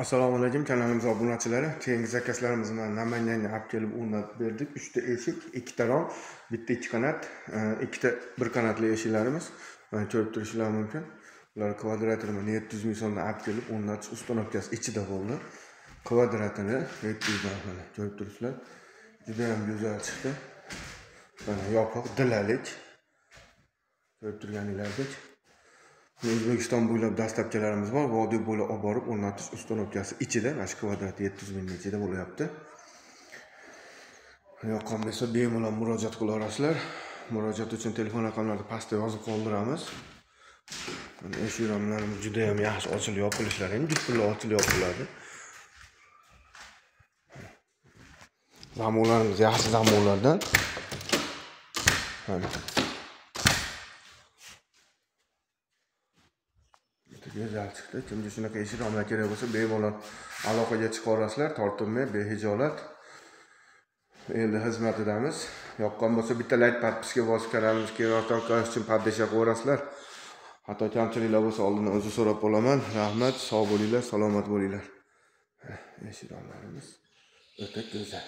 Assalomu alaykum kanalimiz obunachilari. Keyingi zakazlarimizni Namanganga olib kelib o'rnatib berdik. 3 ta eshik, 2 ta rom, bitta 2 qanot, 2 ta 1 qanotli eshiklarimiz. Mana ko'rib turishingiz mumkin. Ular kvadratini 700 ming so'mdan olib kelib o'rnatish uстановkasi ichida bo'ldi. Kvadratini 700 dan mana ko'rib turibsizlar. Juda ham go'zal chiqdi. Mana yopiq dilalik. Ko'rib turganingizdek. O'zbekiston bo'ylab dastlabkilarimiz bor. Vodiy bo'ylab olib borib o'rnatish uстановkasi ichida, mana shu kvadrat 700 ming ichida bo'lyapti. Yoqqan bo'lsa bemalol murojaat qila olasizlar. Murojaat uchun telefon raqamlarini pastda yozib qoldiramiz. Mana eshik romlarimiz juda ham yaxshi ochilib yopilishlari ham juda ochilib yopiladi. Zamonlarimiz yaxshi zamonlardan. Mana go'zal chiqdi. Kimga shunaqa eshik romlar kerak bo'lsa, bemalol aloqaga chiqa olasizlar, tortinmay, behijolat. Endi xizmatidamiz. Yoqqan bo'lsa bitta like podpiska bosib kanalimizga ortaq qilish uchun podpisa qo'yasizlar. Hatto kamchiliklar bo'lsa oldindan o'zi so'rab qolaman. Rahmat, sog' bo'linglar, salomat bo'linglar. Eshik romlarimiz o'ta go'zal.